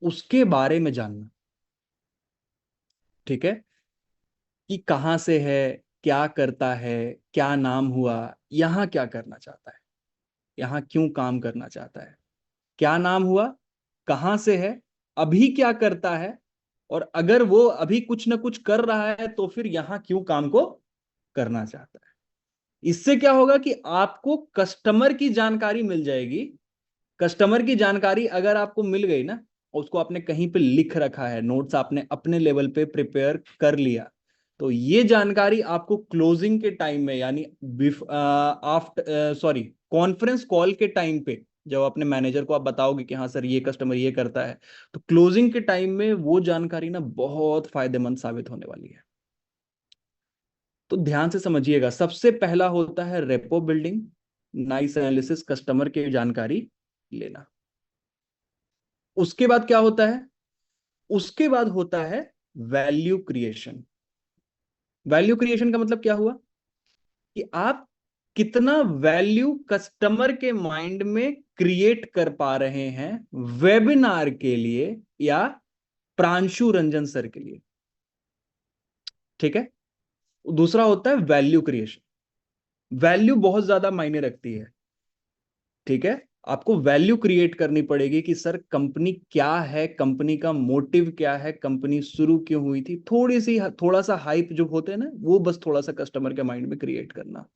उसके बारे में जानना। ठीक है, कि कहाँ से है, क्या करता है, क्या नाम हुआ, यहाँ क्या करना चाहता है, यहाँ क्यों काम करना चाहता है, क्या नाम हुआ, कहाँ से है, अभी क्या करता है, और अगर वो अभी कुछ ना कुछ कर रहा है तो फिर यहाँ क्यों काम को करना चाहता है। इससे क्या होगा कि आपको कस्टमर की जानकारी मिल जाएगी। कस्टमर की जानकारी अगर आपको मिल गई ना, उसको आपने कहीं पे लिख रखा है, नोट्स आपने अपने लेवल पे प्रिपेयर कर लिया, तो ये जानकारी आपको क्लोजिंग के टाइम में, यानी आफ्टर सॉरी कॉन्फ्रेंस कॉल के टाइम पे, जब अपने मैनेजर को आप बताओगे कि हाँ सर ये कस्टमर ये करता है, तो क्लोजिंग के टाइम में वो जानकारी ना बहुत फायदेमंद साबित होने वाली है। तो ध्यान से समझिएगा, सबसे पहला होता है rapport building, nice analysis, customer की जानकारी लेना। उसके बाद क्या होता है, उसके बाद होता है वैल्यू क्रिएशन। वैल्यू क्रिएशन का मतलब क्या हुआ, कि आप कितना वैल्यू कस्टमर के माइंड में क्रिएट कर पा रहे हैं वेबिनार के लिए या प्रांशु रंजन सर के लिए। ठीक है, दूसरा होता है वैल्यू क्रिएशन। वैल्यू बहुत ज्यादा मायने रखती है। ठीक है, आपको वैल्यू क्रिएट करनी पड़ेगी कि सर कंपनी क्या है, कंपनी का मोटिव क्या है, कंपनी शुरू क्यों हुई थी, थोड़ा सा हाइप जो होते हैं ना, वो बस थोड़ा सा कस्टमर के माइंड में क्रिएट करना।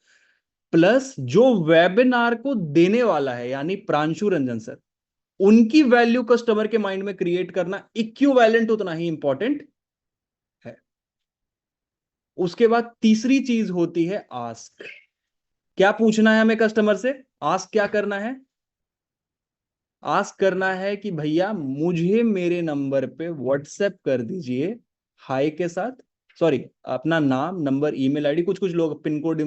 प्लस जो वेबिनार को देने वाला है यानी प्रांशु रंजन सर, उनकी वैल्यू कस्टमर के माइंड में क्रिएट करना इक्विवेलेंट उतना ही इंपॉर्टेंट है। उसके बाद तीसरी चीज होती है आस्क। क्या पूछना है हमें कस्टमर से, आस्क क्या करना है, आस्क करना है कि भैया मुझे मेरे नंबर पे व्हाट्सएप कर दीजिए हाय के साथ, सॉरी अपना नाम, नंबर, ईमेल आईडी, कुछ कुछ लोग पिन कोड,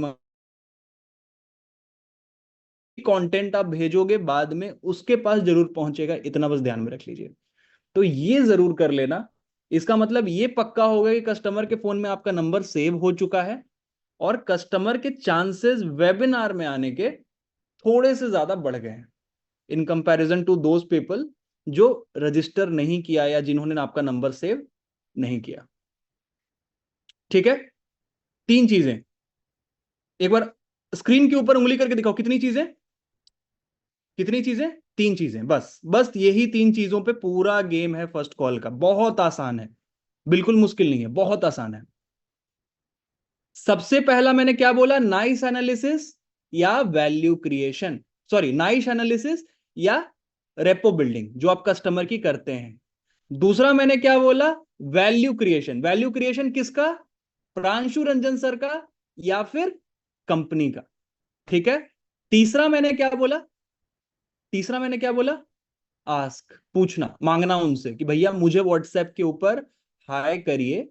कंटेंट आप भेजोगे बाद में उसके पास जरूर पहुंचेगा, इतना बस ध्यान में रख लीजिए। तो ये जरूर कर लेना। इसका मतलब ये पक्का होगा कि कस्टमर के फोन में आपका नंबर सेव हो चुका है और कस्टमर के चांसेस वेबिनार में आने के थोड़े से ज्यादा बढ़ गए हैं in comparison to those people जो रजिस्टर नहीं किया या जिन्होंने आपका नंबर सेव नहीं किया। ठीक है, तीन चीजें, एक बार स्क्रीन के ऊपर उंगली करके दिखाओ, कितनी चीजें, कितनी चीजें, तीन चीजें, बस बस यही तीन चीजों पे पूरा गेम है फर्स्ट कॉल का। बहुत आसान है, बिल्कुल मुश्किल नहीं है, बहुत आसान है। सबसे पहला मैंने क्या बोला, नाइस एनालिसिस या value creation, sorry nice analysis या रेपो बिल्डिंग जो आप कस्टमर की करते हैं। दूसरा मैंने क्या बोला, वैल्यू क्रिएशन। वैल्यू क्रिएशन किसका, प्रांशु रंजन सर का या फिर कंपनी का। ठीक है, तीसरा मैंने क्या बोला, तीसरा मैंने क्या बोला, आस्क, पूछना, मांगना उनसे कि भैया मुझे व्हाट्सएप के ऊपर हाय करिए।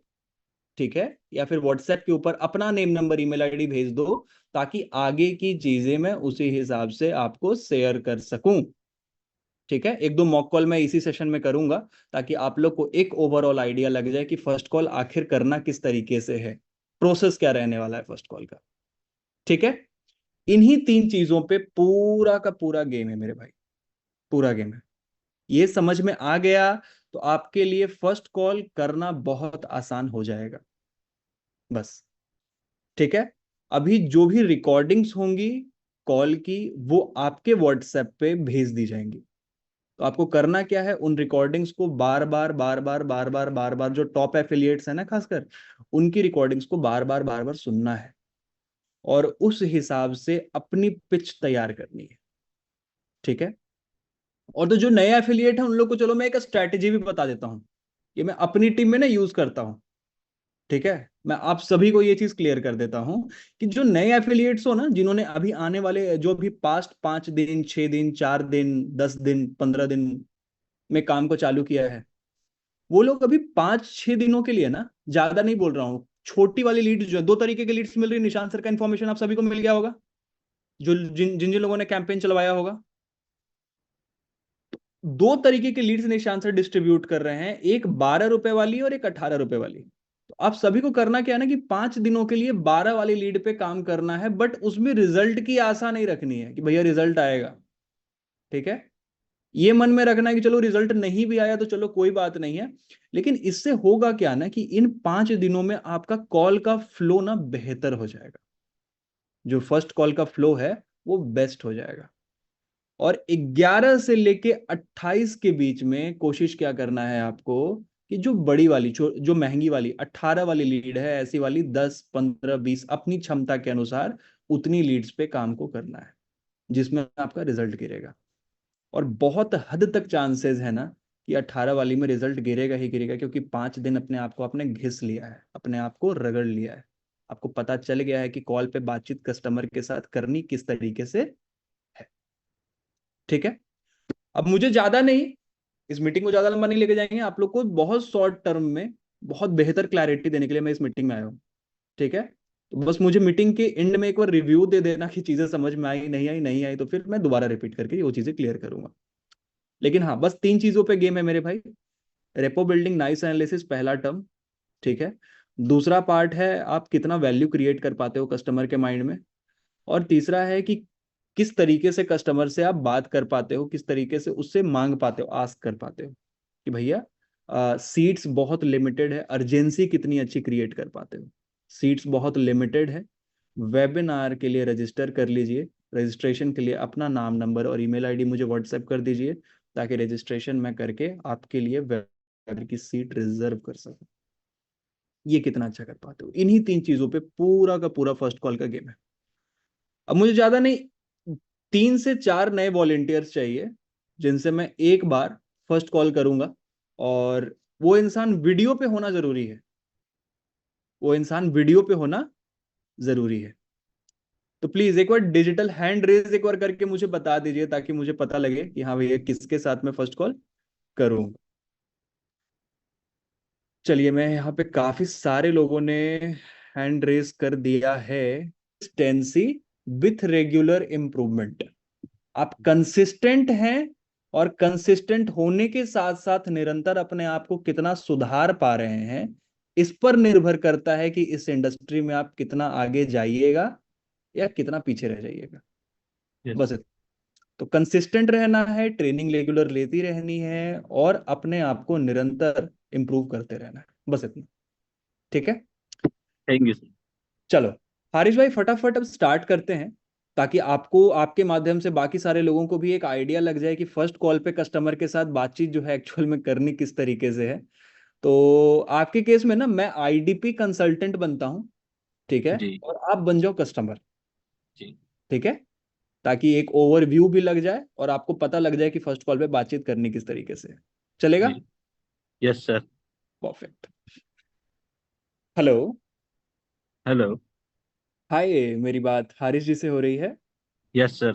ठीक है, या फिर व्हाट्सएप के ऊपर अपना नेम, नंबर, ईमेल आईडी भेज दो, ताकि आगे की चीजें मैं उसी हिसाब से आपको शेयर कर सकूं। ठीक है, एक दो मॉक कॉल मैं इसी सेशन में करूंगा, ताकि आप लोग को एक ओवरऑल आइडिया लग जाए कि फर्स्ट कॉल आखिर करना किस तरीके से है, प्रोसेस क्या रहने वाला है फर्स्ट कॉल का। ठीक है, इन्हीं तीन चीजों पे पूरा का पूरा गेम है मेरे भाई, पूरा गेम है। ये समझ में आ गया तो आपके लिए फर्स्ट कॉल करना बहुत आसान हो जाएगा, बस। ठीक है, अभी जो भी रिकॉर्डिंग्स होंगी कॉल की, वो आपके व्हाट्सएप पे भेज दी जाएंगी। तो आपको करना क्या है, उन रिकॉर्डिंग्स को बार बार बार बार बार बार बार बार, जो टॉप एफिलिएट्स है ना खासकर, उनकी रिकॉर्डिंग्स को बार बार बार बार सुनना है और उस हिसाब से अपनी पिच तैयार करनी है। ठीक है, और तो जो नए एफिलिएट है उन लोग को चलो मैं एक स्ट्रैटेजी भी बता देता हूं, ये मैं अपनी टीम में ना यूज करता हूं। ठीक है, मैं आप सभी को ये चीज क्लियर कर देता हूं कि जो नए एफिलिएट्स हो ना, जिन्होंने अभी आने वाले, जो भी पास्ट 5 दिन, 6 दिन, 4 दिन, 10 दिन, 15 दिन में काम को चालू किया है, वो लोग अभी 5-6 दिनों के लिए ना, ज्यादा नहीं बोल रहा हूँ, छोटी वाली लीड जो है, दो तरीके की लीड्स मिल रही है, निशान सर का इन्फॉर्मेशन आप सभी को मिल गया होगा, जो जिन जिन जिन लोगों ने कैंपेन चलवाया होगा। दो तरीके की लीड्स निशान सर डिस्ट्रीब्यूट कर रहे हैं, एक 12 रुपए वाली और एक 18 रुपए वाली। तो आप सभी को करना क्या है ना, कि 5 दिनों के लिए 12 वाली लीड पे काम करना है, बट उसमें रिजल्ट की आशा नहीं रखनी है कि भैया रिजल्ट आएगा। ठीक है, ये मन में रखना है कि चलो रिजल्ट नहीं भी आया तो चलो कोई बात नहीं है, लेकिन इससे होगा क्या ना कि इन 5 दिनों में आपका कॉल का फ्लो ना बेहतर हो जाएगा, जो फर्स्ट कॉल का फ्लो है वो बेस्ट हो जाएगा। और 11 से लेके 28 के बीच में कोशिश क्या करना है आपको कि जो बड़ी वाली जो महंगी वाली 18 वाली लीड है, ऐसी वाली 10 15 20 अपनी क्षमता के अनुसार उतनी लीड्स पे काम को करना है जिसमें आपका रिजल्ट गिरेगा। और बहुत हद तक चांसेस है ना कि 18 वाली में रिजल्ट गिरेगा ही गिरेगा, क्योंकि 5 दिन अपने आप को आपने घिस लिया है, अपने आप को रगड़ लिया है, आपको पता चल गया है कि कॉल पे बातचीत कस्टमर के साथ करनी किस तरीके से है। ठीक है, अब मुझे ज्यादा नहीं, इस मीटिंग को ज्यादा लंबा नहीं लेके जाएंगे, आप लोग को बहुत शॉर्ट टर्म में बहुत बेहतर क्लैरिटी देने के लिए मैं इस मीटिंग में आया हूँ। ठीक है, तो बस मुझे मीटिंग के एंड में एक बार रिव्यू दे देना कि चीजें समझ में आई नहीं आई, नहीं आई तो फिर मैं दोबारा रिपीट करके वो चीजें क्लियर करूंगा। लेकिन हाँ, बस 3 चीजों पे गेम है मेरे भाई। रेपो बिल्डिंग, नाइस एनालिसिस, पहला टर्म। ठीक है, दूसरा पार्ट है आप कितना वैल्यू क्रिएट कर पाते हो कस्टमर के माइंड में। और तीसरा है कि किस तरीके से कस्टमर से आप बात कर पाते हो, किस तरीके से उससे मांग पाते हो, आस्क कर पाते हो कि भैया सीट्स बहुत लिमिटेड है, अर्जेंसी कितनी अच्छी क्रिएट कर पाते हो। सीट्स बहुत लिमिटेड है, वेबिनार के लिए रजिस्टर कर लीजिए, रजिस्ट्रेशन के लिए अपना नाम नंबर और ईमेल आईडी मुझे व्हाट्सएप कर दीजिए, ताकि रजिस्ट्रेशन मैं करके आपके लिए वेबिनार की सीट रिजर्व कर सकूं। ये कितना अच्छा कर पाते हो, इन्हीं 3 चीजों पे पूरा का पूरा फर्स्ट कॉल का गेम है। अब मुझे ज्यादा नहीं, 3 से 4 नए वॉलेंटियर्स चाहिए जिनसे मैं एक बार फर्स्ट कॉल करूंगा, और वो इंसान वीडियो पे होना जरूरी है, वो इंसान वीडियो पे होना जरूरी है। तो प्लीज एक बार डिजिटल हैंड रेज एक बार करके मुझे बता दीजिए, ताकि मुझे पता लगे कि हाँ भैया किसके साथ मैं फर्स्ट कॉल करूँ। चलिए, मैं यहाँ पे काफी सारे लोगों ने हैंड रेज कर दिया है। कंसिस्टेंसी विथ रेगुलर इम्प्रूवमेंट, आप कंसिस्टेंट हैं, और कंसिस्टेंट होने के साथ साथ निरंतर अपने आप को कितना सुधार पा रहे हैं, इस पर निर्भर करता है कि इस इंडस्ट्री में आप कितना आगे जाइएगा या कितना पीछे रह जाइएगा। यस। बस तो कंसिस्टेंट रहना है, ट्रेनिंग रेगुलर लेती रहनी है, और अपने आप को निरंतर इंप्रूव करते रहना है, बस इतना। ठीक है, थैंक यू सर। चलो हारिश भाई फटाफट अब स्टार्ट करते हैं, ताकि आपको आपके माध्यम से बाकी सारे लोगों को भी एक आइडिया लग जाए कि फर्स्ट कॉल पे कस्टमर के साथ बातचीत जो है एक्चुअल में करनी किस तरीके से है। तो आपके केस में ना मैं आईडीपी कंसल्टेंट बनता हूँ, ठीक है, जी। और आप बन जाओ कस्टमर। जी। ठीक है, ताकि एक ओवरव्यू भी लग जाए और आपको पता लग जाए कि फर्स्ट कॉल पे बातचीत करनी किस तरीके से है। चलेगा? जी। Yes sir. Perfect. Hello. Hello. Hi, मेरी बात हारिश जी से हो रही है? Yes sir.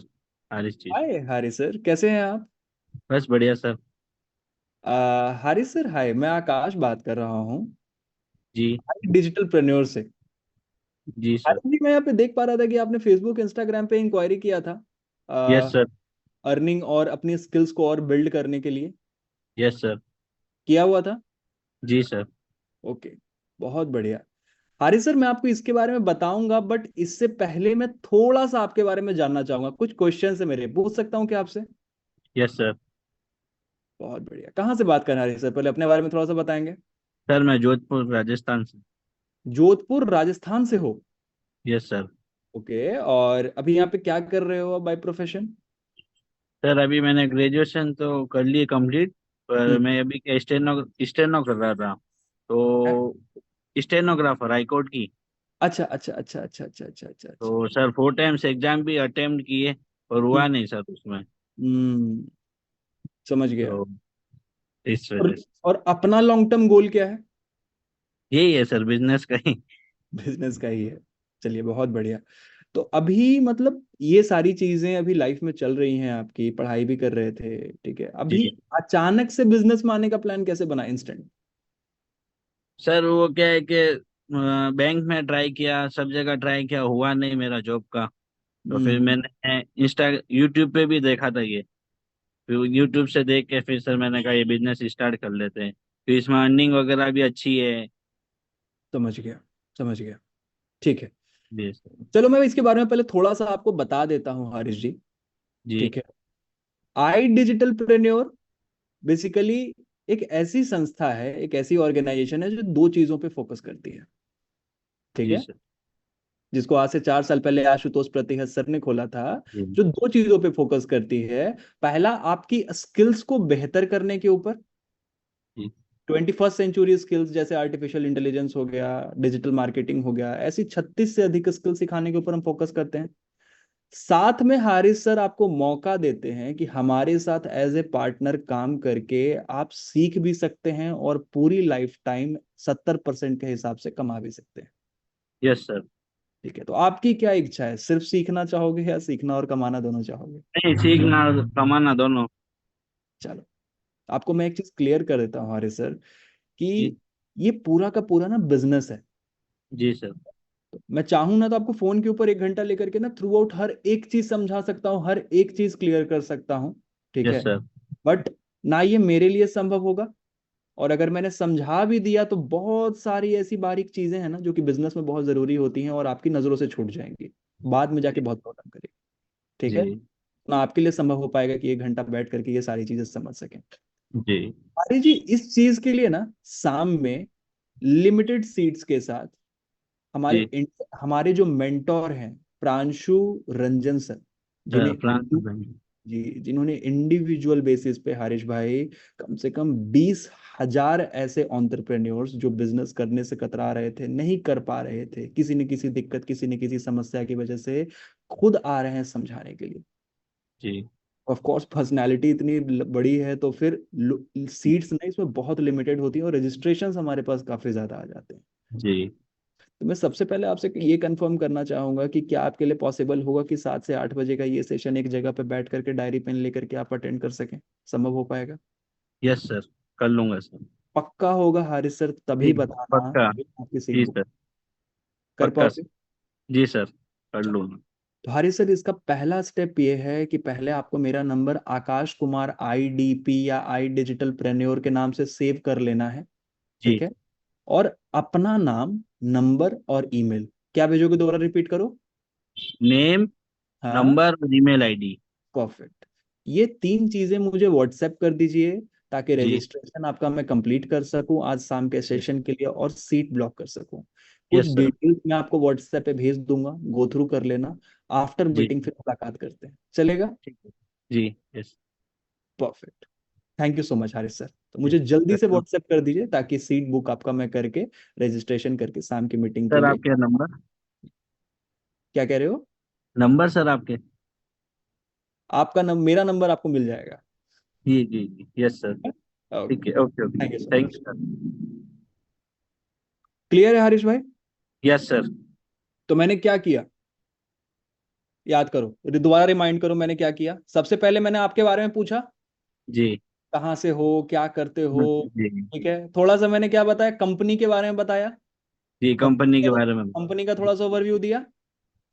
Haris ji. Hi Harish sir, कैसे हैं आप? बस बढ़िया सर। हारिश सर हाय, मैं आकाश बात कर रहा हूँ जी। डिजिटल प्रेन्योर से। जी सर। हारिश जी, मैं यहाँ पे देख पा रहा था कि आपने फेसबुक इंस्टाग्राम पे इंक्वायरी किया था यस सर। अर्निंग और अपनी स्किल्स को और बिल्ड करने के लिए, यस सर। किया हुआ था। जी सर। ओके, बहुत बढ़िया। हारिस सर, मैं आपको इसके बारे में बताऊंगा, बट इससे पहले मैं थोड़ा सा आपके बारे में जानना चाहूंगा, कुछ क्वेश्चन है मेरे, पूछ सकता हूँ क्या आपसे? Yes sir. बहुत बढ़िया, कहाँ से बात कर रहे हैं हारिस सर, पहले अपने बारे में थोड़ा सा बताएंगे। सर मैं जोधपुर राजस्थान से। जोधपुर राजस्थान से हो? Yes sir. ओके, और अभी यहाँ पे क्या कर रहे हो बाय प्रोफेशन? सर अभी मैंने ग्रेजुएशन तो कर ली कंप्लीट, पर मैं अभी क्या स्टेनो स्टेनो कर रहा था, तो स्टेनोग्राफर हाई कोर्ट की। अच्छा अच्छा अच्छा अच्छा अच्छा अच्छा अच्छा अच्छा। तो सर 4 टाइम्स एग्जाम भी अटेम्प्ट किए, और हम्म हुआ नहीं सर उसमें। हम्म, समझ गया। तो इस और वजह से और अपना लॉन्ग टर्म गोल क्या है? यही है सर, बिजनेस का ही। बिजनेस का ही है। चलिए, बहुत बढ़िया। तो अभी मतलब ये सारी चीजें अभी लाइफ में चल रही हैं, आपकी पढ़ाई भी कर रहे थे, ठीक है, अभी जी। अचानक से बिजनेस में आने का प्लान कैसे बना इंस्टेंट? सर वो क्या है कि बैंक में ट्राई किया, सब जगह ट्राई किया, हुआ नहीं मेरा जॉब का। तो फिर हम्म, मैंने इंस्टा यूट्यूब पे भी देखा था ये। फिर यूट्यूब से देख के फिर सर मैंने कहा ये बिजनेस स्टार्ट कर लेते हैं, फिर इसमें अर्निंग वगैरह भी अच्छी है। समझ गया, समझ गया। ठीक है, जी सर। चलो मैं इसके बारे में पहले थोड़ा सा आपको बता देता हूँ हारिश जी। जी। ठीक है, आई डिजिटल प्रेन्योर बेसिकली एक ऐसी संस्था है, एक ऐसी ऑर्गेनाइजेशन है जो दो चीजों पे फोकस करती है, ठीक जी है, सर। जिसको आज से 4 साल पहले आशुतोष प्रतिहत सर ने खोला था। जी जो दो चीजों पे फोकस करती है, पहला आपकी स्किल्स को बेहतर करने के ऊपर, जी 21st सेंचुरी स्किल्स जैसे आर्टिफिशियल इंटेलिजेंस हो गया, डिजिटल मार्केटिंग हो गया, ऐसी 36 से अधिक स्किल सिखाने के ऊपर हम फोकस करते हैं। साथ में हारिस सर आपको मौका देते हैं कि हमारे साथ एज ए पार्टनर काम करके आप सीख भी सकते हैं और पूरी लाइफ टाइम 70% के हिसाब से कमा भी सकते हैं। Yes sir. ठीक है, तो आपकी क्या इच्छा है, सिर्फ सीखना चाहोगे या सीखना और कमाना दोनों चाहोगे? नहीं, सीखना कमाना दोनों। चलो, आपको मैं एक चीज क्लियर कर देता हूँ हारिस सर, जी कि ये पूरा का पूरा ना बिजनेस है। जी सर। मैं चाहूं ना तो आपको फोन के ऊपर 1 घंटा लेकर के ना थ्रू आउट हर एक चीज समझा सकता हूँ, हर एक चीज क्लियर कर सकता हूँ, ठीक यस है। सर। बट ना ये मेरे लिए संभव होगा, और अगर मैंने समझा भी दिया तो बहुत सारी ऐसी बारीक चीजें हैं ना जो कि बिजनेस में बहुत जरूरी होती हैं और आपकी नजरों से छूट जाएंगी, बाद में जाके बहुत प्रॉब्लम करेगी, ठीक है। जी ना आपके लिए संभव हो पाएगा कि 1 घंटा बैठ करके ये सारी चीजें समझ सकें। जी अरे जी, इस चीज के लिए ना शाम में लिमिटेड सीट्स के साथ हमारे जी हमारे जो मेंटोर हैं, प्रांशु रंजन सर, सर, जिन्हें फ्रांस में जी जिन्होंने इंडिविजुअल बेसिस पे हारिश भाई कम से कम 20,000 ऐसे एंटरप्रेन्योर्स जो बिजनेस करने से कतरा रहे थे, नहीं कर पा रहे थे, किसी न किसी दिक्कत, किसी न किसी समस्या की वजह से, खुद आ रहे हैं समझाने के लिए। जी ऑफ कोर्स पर्सनैलिटी इतनी बड़ी है तो फिर सीट्स नहीं इसमें बहुत लिमिटेड होती हैं और रजिस्ट्रेशन हमारे पास काफी ज्यादा आ जाते हैं। जी तो मैं सबसे पहले आपसे ये कंफर्म करना चाहूंगा कि क्या आपके लिए पॉसिबल होगा कि 7 से 8 बजे का ये सेशन एक जगह पे बैठ करके डायरी पेन लेकर के आप अटेंड कर सकें? संभव हो पाएगा? यस सर, कर लूंगा सर। पक्का होगा हारिस सर? तभी जी बताना पक्का। आपकी सीट जी बुक सर, कर पक्का पाओगे? सर। जी सर, कर चलो, लूंगा। तो हारिस सर इसका पहला स्टेप ये है कि पहले आपको मेरा नंबर आकाश कुमार IDP या आई डिजिटल प्रेन्योर के नाम से सेव कर लेना है, ठीक जी। है। और अपना नाम, नंबर और ईमेल क्या भेजोगे, दोबारा रिपीट करो। नेम, हाँ, नंबर और ईमेल आईडी। परफेक्ट। ये 3 चीजें मुझे व्हाट्सएप कर दीजिए ताकि जी रजिस्ट्रेशन आपका मैं कंप्लीट कर सकूं आज शाम के सेशन के लिए और सीट ब्लॉक कर सकूं। कुछ यस सर। डिटेल्स मैं आपको व्हाट्सएप पे भेज दूंगा, गो थ्रू कर लेना। आफ्टर जी मीटिंग फिर मुलाकात करते हैं, चलेगा? ठीक है। जी yes. Perfect. Thank you so much Haris sir, तो मुझे जल्दी से व्हाट्सएप कर दीजिए ताकि सीट बुक आपका मैं करके रजिस्ट्रेशन करके शाम की मीटिंग के सर लिए। आपके नंबर, क्या कह रहे हो? नंबर सर आपके। आपका मेरा नंबर आपको मिल जाएगा। जी जी जी यस सर। ठीक ओके, है, okay okay. Thank you so thank much. You sir. Clear है हारिस भाई? Yes sir. तो मैंने क्या किया, याद करो, दोबारा रिमाइंड करो मैंने क्या किया। सबसे पहले मैंने आपके बारे में पूछा, जी कहाँ से हो, क्या करते हो, जी ठीक है। थोड़ा सा मैंने क्या बताया, कंपनी के बारे में बताया, जी, कंपनी के बारे में। कंपनी का थोड़ा सा ओवरव्यू दिया,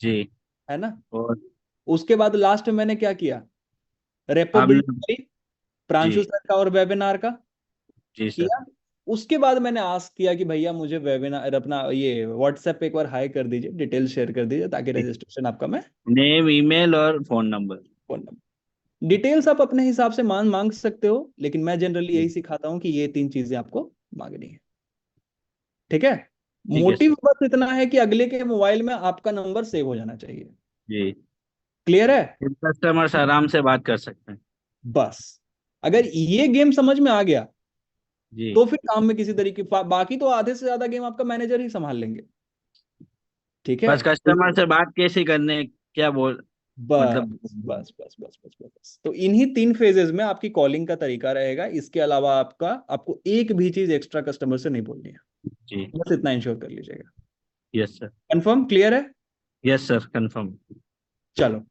जी। है ना। और उसके बाद लास्ट में मैंने क्या किया, रेपो बिल्ड आपने। करी, प्रांशु जी सर का और वेबिनार का जी सर। किया। उसके बाद मैंने आस्क किया कि भैया मुझे वेबिनार अपना ये व्हाट्सएप पे एक बार हाई कर दीजिए, डिटेल शेयर कर दीजिए ताकि रजिस्ट्रेशन आपका मैं नेम, ईमेल और phone number. Phone number, details आप अपने हिसाब से मांग सकते हो, लेकिन मैं जनरली यही सिखाता हूँ कि ये 3 चीजें आपको मांगनी है, ठीक है। ठीक है मोटिव सर। बस इतना है कि अगले के मोबाइल में आपका नंबर सेव हो जाना चाहिए। जी, क्लियर है? फिर कस्टमर से आराम से बात कर सकते हैं। बस अगर ये गेम समझ में आ गया जी, तो फिर काम में किसी तरीके बाकी तो आधे से ज्यादा गेम आपका मैनेजर ही संभाल लेंगे, ठीक है। बस कस्टमर से बात कैसे करने, क्या बोल, बस मतलब। बस तो इन्हीं 3 फेजेस में आपकी कॉलिंग का तरीका रहेगा। इसके अलावा आपको एक भी चीज एक्स्ट्रा कस्टमर से नहीं बोलनी है, जी बस इतना इंश्योर कर लीजिएगा। Yes sir. कंफर्म, क्लियर है? Yes sir, confirm. चलो,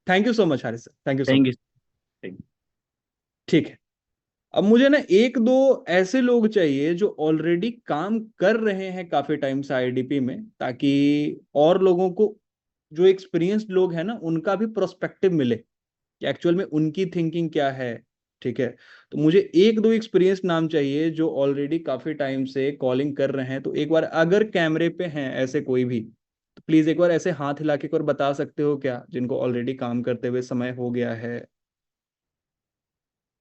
thank you so much Haris sir, thank you so thank much. You. Thank ठीक है, अब मुझे ना एक दो ऐसे लोग चाहिए जो ऑलरेडी काम कर रहे हैं काफी टाइम से IDP में, ताकि और लोगों को, जो एक्सपीरियंस्ड लोग हैं ना, उनका भी प्रोस्पेक्टिव मिले कि एक्चुअल में उनकी थिंकिंग क्या है, ठीक है। तो मुझे एक दो एक्सपीरियंस नाम चाहिए जो ऑलरेडी काफी टाइम से कॉलिंग कर रहे हैं। तो एक बार अगर कैमरे पे हैं ऐसे कोई भी, तो प्लीज एक बार ऐसे हाथ हिला के एक बार बता सकते हो क्या, जिनको ऑलरेडी काम करते हुए समय हो गया है?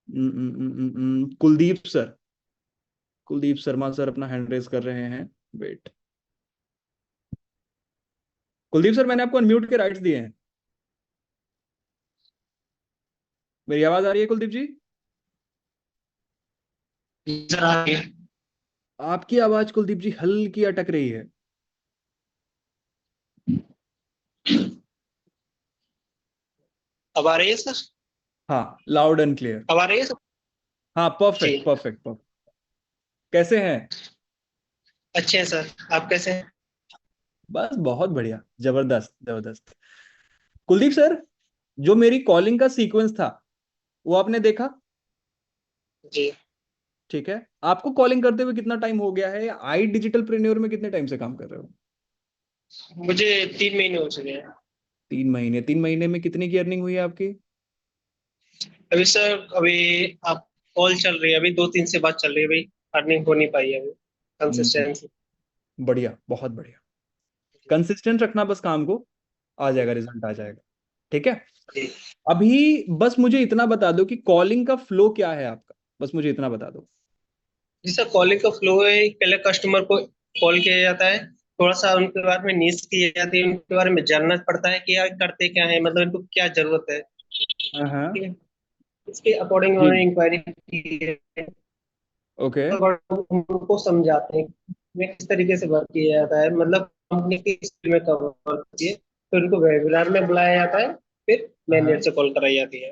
कुलदीप सर, कुलदीप शर्मा सर अपना हैंड रेज कर रहे हैं। वेट, कुलदीप सर मैंने आपको अनम्यूट के राइट्स दिए हैं। मेरी आवाज आ रही है कुलदीप जी? सर आ गया। आपकी आवाज कुलदीप जी हल्की अटक रही है। अब आ रही है सर? हाँ, लाउड एंड क्लियर। अब आ रही है सर? हाँ, जी, परफेक्ट परफेक्ट परफेक्ट। कैसे हैं? अच्छे हैं सर। आप कैसे हैं? बस बहुत बढ़िया, जबरदस्त जबरदस्त। कुलदीप सर, जो मेरी कॉलिंग का सीक्वेंस था वो आपने देखा? जी, ठीक है, आपको कॉलिंग करते हुए कितना टाइम हो गया है? आई डिजिटल प्रेन्योर में कितने टाइम से काम कर रहे हो? मुझे 3 महीने हो चुके हैं। 3 महीने। 3 महीने में कितनी की अर्निंग हुई है आपकी? अभी सर, अभी आप कॉल चल रही है, अभी 2-3 से बात चल रही है, अभी अर्निंग हो नहीं पाई है अभी हम्म, कंसिस्टेंसी। बढ़िया, बहुत बढ़िया। कंसिस्टेंट रखना बस काम को, आ जाएगा, रिजल्ट आ जाएगा। ठीक है। जी अभी बस मुझे इतना बता दो कि कॉलिंग का फ्लो क्या है आपका, बस मुझे इतना बता दो। जी सर, कॉलिंग का फ्लो है, पहले कस्टमर को कॉल किया जाता है, थोड़ा सा उनके बारे में नीड्स की जाती है, उनके बारे में जानना पड़ता है कि यार करते क्या है, मतलब इनको क्या जरूरत है। हाँ हाँ। ठीक है, इसके अकॉर्डिंग जी। उन्होंने इंक्वायरी की है, ओके। तो उनको समझाते हैं कि किस तरीके से वर्क किया जाता है, मतलब कंपनी की स्किल में कब वर्क होती है, फिर उनको वेबिनार में बुलाया जाता है, फिर मैनेजर हाँ। से कॉल कराई जाती है।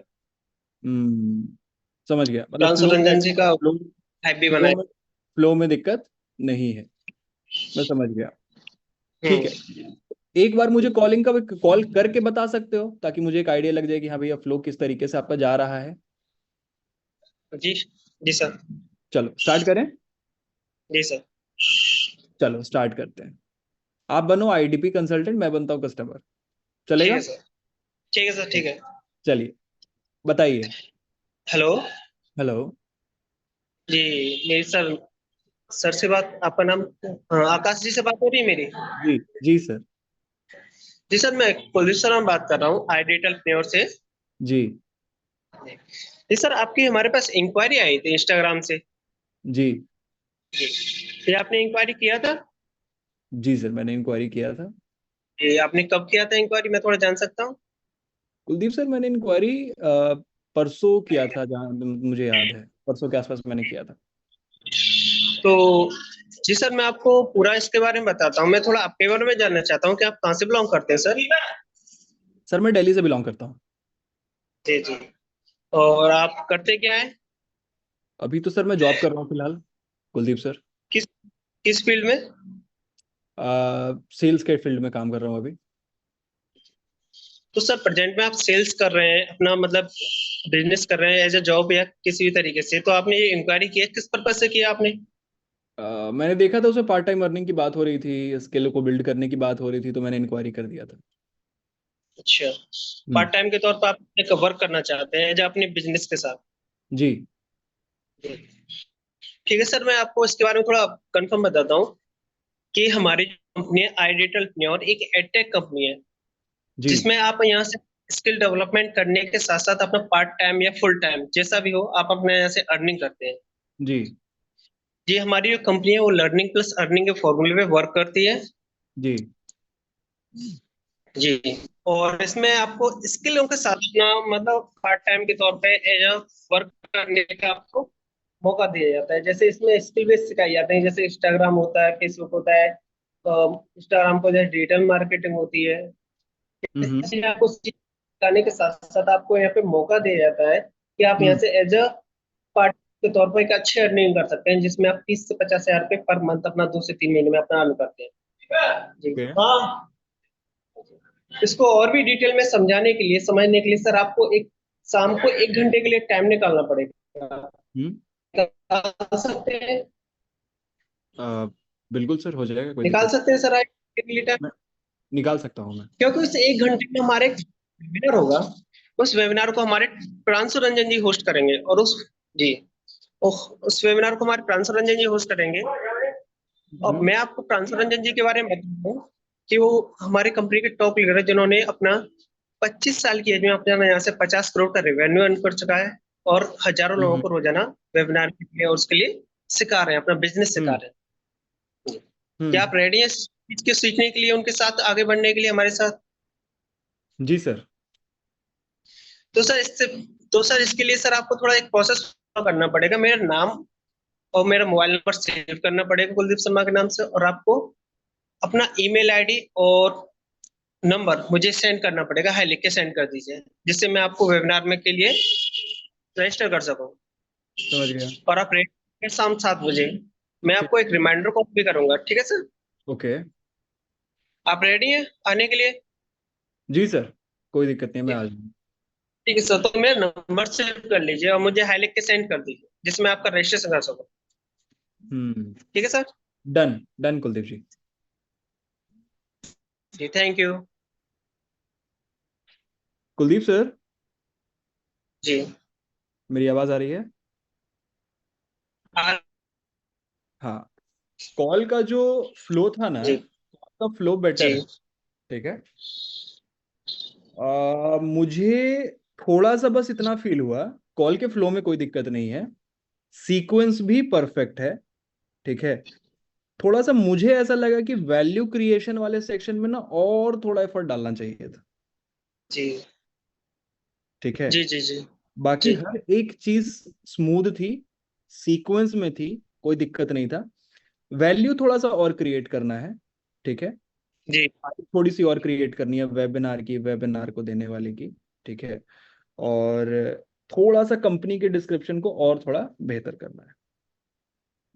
हम्म, समझ गया, मतलब ट्रांसफर रंजन जी का फ्लो, ऐप भी फ्लो बनाया। में, फ्लो में दिक्कत नहीं है। मैं समझ गया। ठीक है। हम्म। एक बार मुझे कॉलिंग का कॉल करके बता सकते हो, ताकि मुझे एक आइडिया लग जाए कि हाँ भैया फ्लो किस तरीके से आपका जा रहा है। जी जी सर। चलो स्टार्ट करें। जी सर। चलो स्टार्ट करते हैं। आप बनो आईडीपी कंसल्टेंट, मैं बनता हूँ कस्टमर, ठीक चलेगा? है सर। ठीक है सर। ठीक है। चलिए, बताइए। हेलो। हेलो। जी, मेरी सर, सर से बात, आपका नाम? आकाश जी से बात हो रही है मेरी? जी जी सर। जी सर, मैं कुलदीप शर्मा बात कर रहा हूँ आई डिजिटल प्योर से। जी जी सर, आपकी हमारे पास इंक्वायरी आई थी इंस्टाग्राम से। जी। जी, ये आपने इंक्वायरी किया था? जी सर, मैंने इंक्वायरी किया था। ये आपने कब किया था इंक्वायरी, मैं थोड़ा जान सकता हूँ? कुलदीप सर, मैंने इंक्वायरी परसों किया था, जहाँ मुझे याद है, परसों के आसपास मैंने किया था। तो जी सर, मैं आपको पूरा इसके बारे में बताता हूँ, मैं थोड़ा आपके बारे में जानना चाहता हूँ कि आप कहाँ से बिलोंग करते हैं सर? सर मैं दिल्ली से बिलोंग करता हूँ। जी जी। और आप करते क्या है? अभी तो सर मैं जॉब कर रहा हूँ फिलहाल, कुलदीप सर। किस किस फील्ड में? सेल्स के फील्ड में काम कर रहा हूँ अभी। तो सर, प्रेजेंट में आप सेल्स कर रहे हैं, अपना मतलब बिजनेस कर रहे हैं एज ए जॉब या किसी भी तरीके से, तो आपने ये इंक्वायरी की है, किस पर्पज से किया आपने? मैंने देखा था उसमें पार्ट टाइम अर्निंग की बात हो रही थी, स्किल को बिल्ड करने की बात हो रही थी, तो मैंने इंक्वायरी कर दिया था। अच्छा, हम्म। पार्ट टाइम के तौर पर आप एक वर्क करना चाहते हैं एज अपने बिजनेस के साथ? जी ठीक है सर, मैं आपको इसके बारे में थोड़ा कंफर्म बताता हूँ कि हमारी कंपनी है आई डिजिटल प्योर, एक एडटेक कंपनी है, जी जिसमें आप यहाँ से स्किल डेवलपमेंट करने के साथ साथ अपना पार्ट टाइम या फुल टाइम जैसा भी हो, आप अपने यहाँ से अर्निंग करते हैं। जी जी, हमारी जो कंपनी है वो लर्निंग प्लस अर्निंग के फॉर्मूले पे वर्क करती है। जी। जी, और इसमें आपको स्किलों के साथ अपना मतलब पार्ट टाइम के तौर पे एज अ वर्क करने का आपको मौका दिया जाता है। जैसे इसमें स्किल बेस सिखाई जाते हैं, जैसे इंस्टाग्राम होता है, फेसबुक होता है, इंस्टाग्राम को जैसे डिजिटल मार्केटिंग होती है, हम्म। इसलिए आपको सिखाने के साथ साथ आपको यहाँ पे मौका दिया जाता है कि आप यहाँ हम्म। से एज अ पार्ट के तौर पर एक अच्छी अर्निंग कर सकते हैं, जिसमें आप 30 से 50 हजार रुपये पर मंथ अपना 2 से 3 महीने में अपना अर्न करते हैं। जी ओके। हाँ। इसको और भी डिटेल में समझाने के लिए, समझने के लिए सर, आपको एक शाम को 1 घंटे के लिए टाइम निकालना पड़ेगा। हम्म। निकाल सकते हैं? अ, बिल्कुल सर, हो जाएगा, कोई निकाल दिक्कत सकते हैं सर आज के लिए टाइम? नहीं। मैं निकाल सकता हूँ मैं। क्योंकि उस 1 घंटे में हमारे वेबिनार होगा, उस वेबिनार को हमारे प्रांशु रंजन जी होस्ट करेंगे, और उस जी उस वेबिनार को हमारे प्रांशु रंजन जी होस्ट करेंगे। अब हम्म। मैं आपको प्रांशु रंजन जी के बारे में बताऊं कि वो हमारी कंपनी के टॉप लीडर है, जिन्होंने अपना 25 साल की एज में अपना यहाँ से 50 करोड़ का रेवेन्यू अर्न कर चुका है। और हजारों लोगों हम्म को रोजाना वेबिनार के लिए और उसके लिए सिखा रहे हैं, अपना बिजनेस सिखा हम्म रहे हैं। क्या हम्म। आप रेडी हैं इस चीज के सीखने के लिए, उनके साथ आगे बढ़ने के लिए हमारे साथ? जी सर। तो सर इससे तो सर इसके लिए सर आपको थोड़ा एक प्रोसेस करना पड़ेगा। मेरा नाम और मेरा मोबाइल नंबर सेव करना पड़ेगा कुलदीप शर्मा के नाम से, और आपको अपना ईमेल आईडी और नंबर मुझे सेंड करना पड़ेगा, हाई लिख के सेंड कर दीजिए, जिससे मैं आपको वेबिनार में के लिए रजिस्टर कर सकूं। समझ गया। और आप रेडी शाम 7 बजे, मैं ठीक। आपको एक रिमाइंडर कॉल भी करूंगा, ठीक है सर? ओके। आप रेडी हैं आने के लिए? जी सर, कोई दिक्कत नहीं, मैं आ जाऊंगा। ठीक है सर, तो मेरा नंबर सेव कर लीजिए और मुझे हाई लिख के सेंड कर दीजिए, जिसमें आपका रजिस्ट्रेशन कर सकूं। हम्म। ठीक है sir? Done done Kuldeep ji. जी थैंक यू। कुलदीप सर, जी। मेरी आवाज आ रही है? आ- हाँ। कॉल का जो फ्लो था ना, जी कॉल का फ्लो बेटर जी है। ठीक है। मुझे थोड़ा सा बस इतना फील हुआ, कॉल के फ्लो में कोई दिक्कत नहीं है, सीक्वेंस भी परफेक्ट है। ठीक है। थोड़ा सा मुझे ऐसा लगा कि वैल्यू क्रिएशन वाले सेक्शन में ना और थोड़ा एफर्ट डालना चाहिए था। जी ठीक है। जी जी जी बाकी जी हर एक चीज स्मूथ थी, सीक्वेंस में थी, कोई दिक्कत नहीं था। वैल्यू थोड़ा सा और क्रिएट करना है। ठीक है। जी थोड़ी सी और क्रिएट करनी है वेबिनार की, वेबिनार को देने वाले की। ठीक है। और थोड़ा सा कंपनी के डिस्क्रिप्शन को और थोड़ा बेहतर करना है।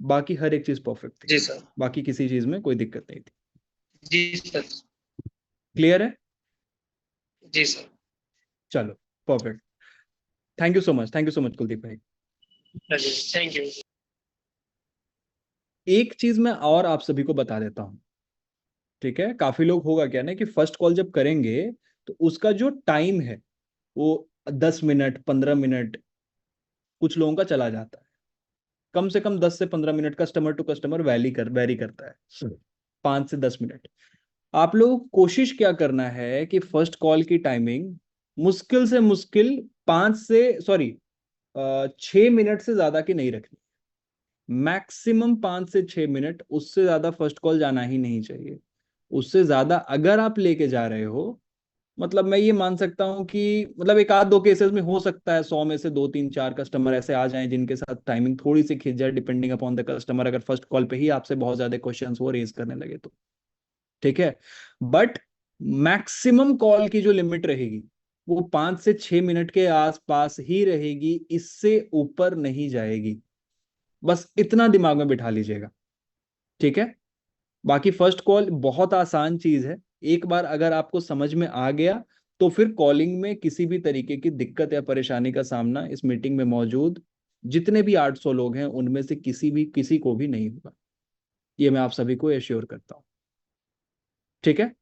बाकी हर एक चीज परफेक्ट थी। जी सर। बाकी किसी चीज में कोई दिक्कत नहीं थी। जी सर। क्लियर है? जी सर। चलो, perfect. Thank you so much, thank you so much Kuldeep भाई। चलिए थैंक यू। एक चीज मैं और आप सभी को बता देता हूँ। ठीक है। काफी लोग होगा क्या ना कि फर्स्ट कॉल जब करेंगे तो उसका जो टाइम है वो 10 मिनट, 15 मिनट कुछ लोगों का चला जाता है। कम से कम 10 से 15 minute customer to customer vary करता है। 5 से 10 मिनट। आप लोग को कोशिश क्या करना है कि फर्स्ट कॉल की टाइमिंग मुश्किल से मुश्किल 6 मिनट से ज्यादा की नहीं रखनी। मैक्सिमम 5 से 6 मिनट, उससे ज्यादा फर्स्ट कॉल जाना ही नहीं चाहिए। उससे ज्यादा अगर आप लेके जा रहे हो, मतलब मैं ये मान सकता हूं कि मतलब एक आध दो केसेस में हो सकता है 100 में से 2 3 4 कस्टमर ऐसे आ जाएं जिनके साथ टाइमिंग थोड़ी सी खिंच जाए, डिपेंडिंग अपॉन द कस्टमर, अगर फर्स्ट कॉल पे ही आपसे बहुत ज्यादा क्वेश्चंस वो रेज करने लगे तो। ठीक है। बट मैक्सिमम कॉल की जो लिमिट रहेगी वो 5 से 6 मिनट के आसपास ही रहेगी, इससे ऊपर नहीं जाएगी। बस इतना दिमाग में बिठा लीजिएगा। ठीक है। बाकी फर्स्ट कॉल बहुत आसान चीज है। एक बार अगर आपको समझ में आ गया तो फिर कॉलिंग में किसी भी तरीके की दिक्कत या परेशानी का सामना इस मीटिंग में मौजूद जितने भी 800 लोग हैं उनमें से किसी को भी नहीं होगा। ये मैं आप सभी को एश्योर करता हूं। ठीक है।